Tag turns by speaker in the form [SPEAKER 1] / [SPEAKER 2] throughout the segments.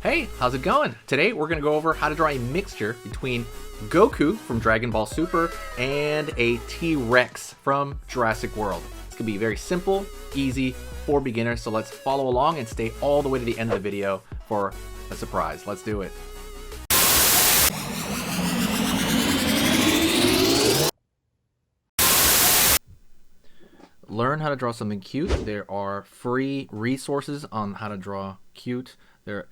[SPEAKER 1] Hey, how's it going? Today we're going to go over how to draw a mixture between Goku from Dragonball Super and a T-Rex from Jurassic World. It's going to be very simple, easy, for beginners, so let's follow along and stay all the way to the end of the video for a surprise. Let's do it. Learn how to draw something cute. There are free resources on how to draw cute.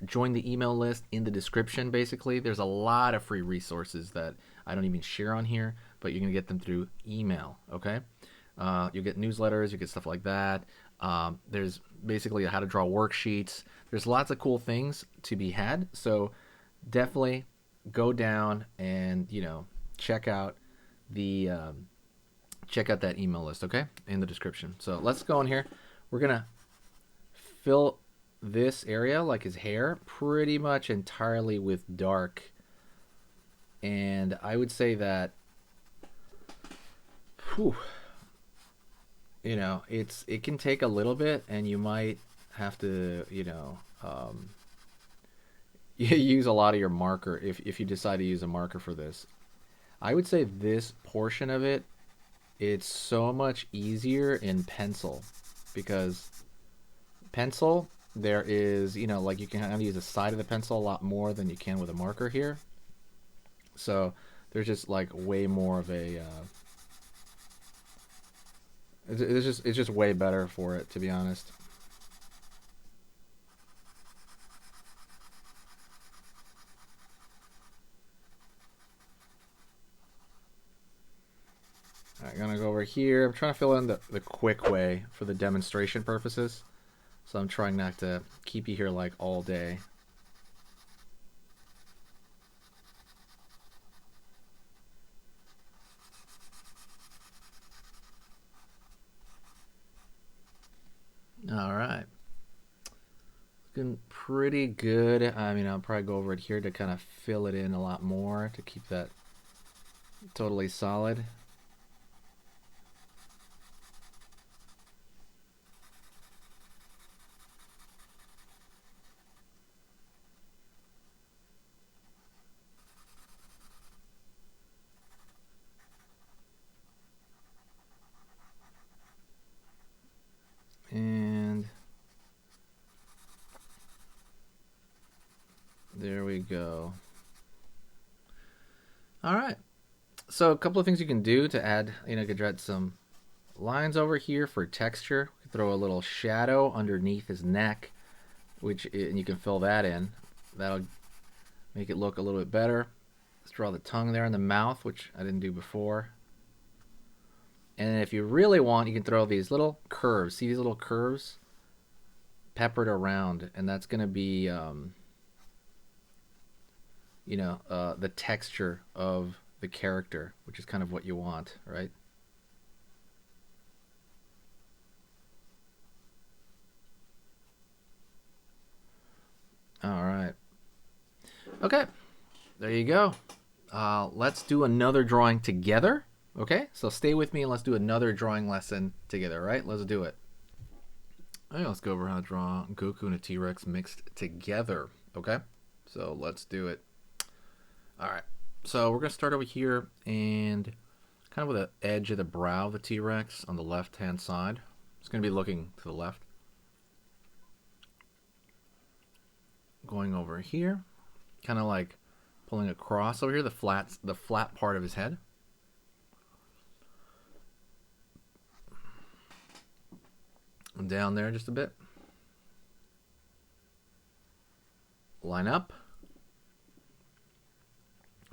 [SPEAKER 1] Join the email list in the description, basically. There's a lot of free resources that I don't even share on here, but you're going to get them through email, okay? You'll get newsletters, you get stuff like that. There's basically how to draw worksheets. There's lots of cool things to be had, so definitely go down and, check out that email list, okay, in the description. So let's go in here. We're gonna fill this area, like his hair, pretty much entirely with dark, and I would say that it can take a little bit, and you might have to use a lot of your marker if you decide to use a marker for this. I would say this portion of it's so much easier in pencil, because pencil, there is, like you can kind of use the side of the pencil a lot more than you can with a marker here. So there's just like way more of a, it's just way better for it, to be honest. Alright, I'm gonna go over here. I'm trying to fill in the quick way for the demonstration purposes. So I'm trying not to keep you here like all day. Alright. Looking pretty good. I mean, I'll probably go over it here to kind of fill it in a lot more to keep that totally solid. And there we go. All right. So a couple of things you can do to add, you could add some lines over here for texture. Throw a little shadow underneath his neck, and you can fill that in. That'll make it look a little bit better. Let's draw the tongue there in the mouth, which I didn't do before. And if you really want, you can throw these little curves. See these little curves peppered around, and that's going to be, the texture of the character, which is kind of what you want, right? All right. Okay, there you go. Let's do another drawing together. Okay, so stay with me and let's do another drawing lesson together, right? Let's do it. Okay, let's go over how to draw Goku and a T-Rex mixed together, okay? So let's do it. All right, so we're going to start over here and kind of with the edge of the brow of the T-Rex on the left-hand side. It's going to be looking to the left. Going over here, kind of like pulling across over here, the flat part of his head. Down there just a bit. Line up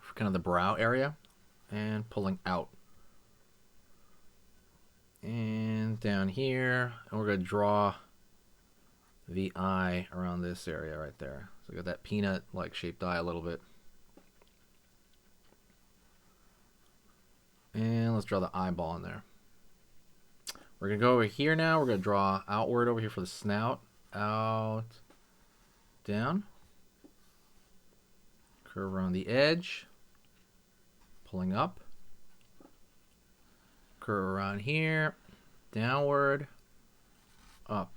[SPEAKER 1] for kind of the brow area and pulling out. And down here, and we're going to draw the eye around this area right there. So we got that peanut-like shaped eye a little bit. And let's draw the eyeball in there. We're going to go over here now. We're going to draw outward over here for the snout. Out, down. Curve around the edge. Pulling up. Curve around here. Downward. Up.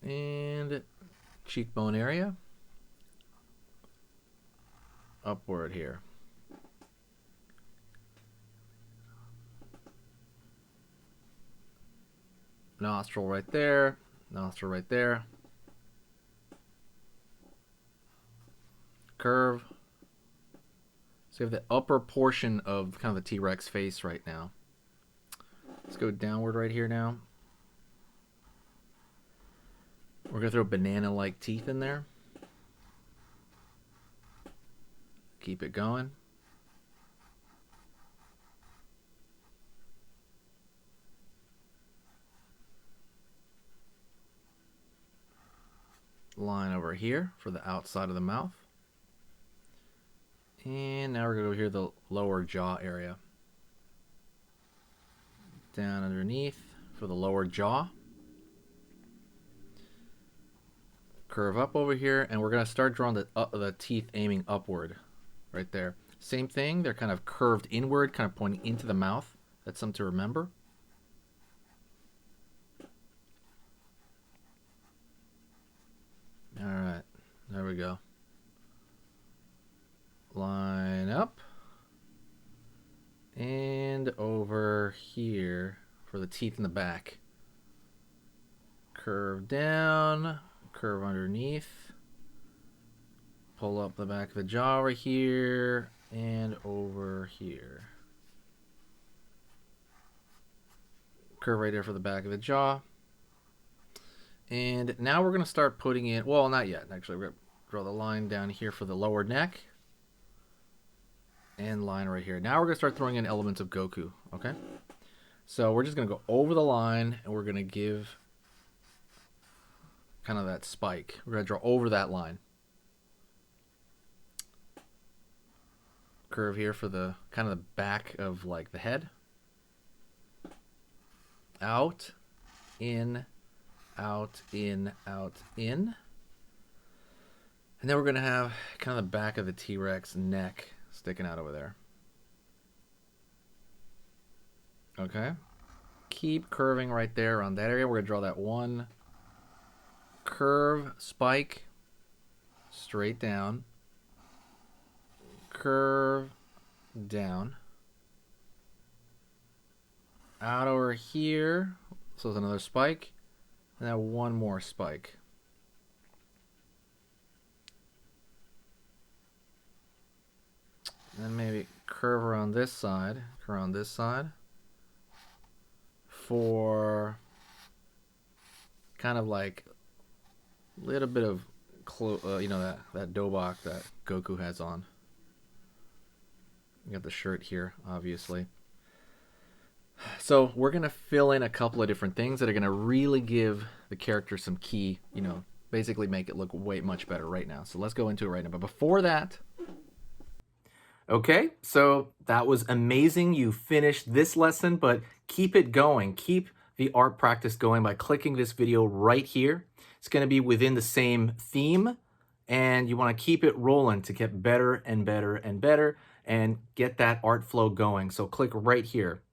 [SPEAKER 1] And cheekbone area. Upward here. Nostril right there. Nostril right there. Curve. So you have the upper portion of kind of the T-Rex face right now. Let's go downward right here now. We're going to throw banana-like teeth in there. Keep it going. Line over here for the outside of the mouth. And now we're going to go here, the lower jaw area. Down underneath for the lower jaw. Curve up over here, and we're going to start drawing the teeth aiming upward right there. Same thing, they're kind of curved inward, kind of pointing into the mouth. That's something to remember. All right, there we go. Line up. And over here for the teeth in the back. Curve down, curve underneath. Pull up the back of the jaw right here and over here. Curve right there for the back of the jaw. And now we're going to start putting in, well, not yet. Actually, we're going to draw the line down here for the lower neck. And line right here. Now we're going to start throwing in elements of Goku, okay? So we're just going to go over the line, and we're going to give kind of that spike. We're going to draw over that line. Curve here for the kind of the back of like the head. Out, in, out, in, out, in. And then we're going to have kind of the back of the T-Rex neck sticking out over there. Okay. Keep curving right there around that area. We're going to draw that one curve, spike, straight down. Curve, down. Out over here. So there's another spike. And then one more spike. And then maybe curve around this side, for kind of like a little bit of, you know, that dobok that Goku has on. You got the shirt here, obviously. So we're going to fill in a couple of different things that are going to really give the character some key, you know, basically make it look way much better right now. So let's go into it right now. But before that... Okay, so that was amazing. You finished this lesson, but keep it going. Keep the art practice going by clicking this video right here. It's going to be within the same theme, and you want to keep it rolling to get better and better and better and get that art flow going. So click right here.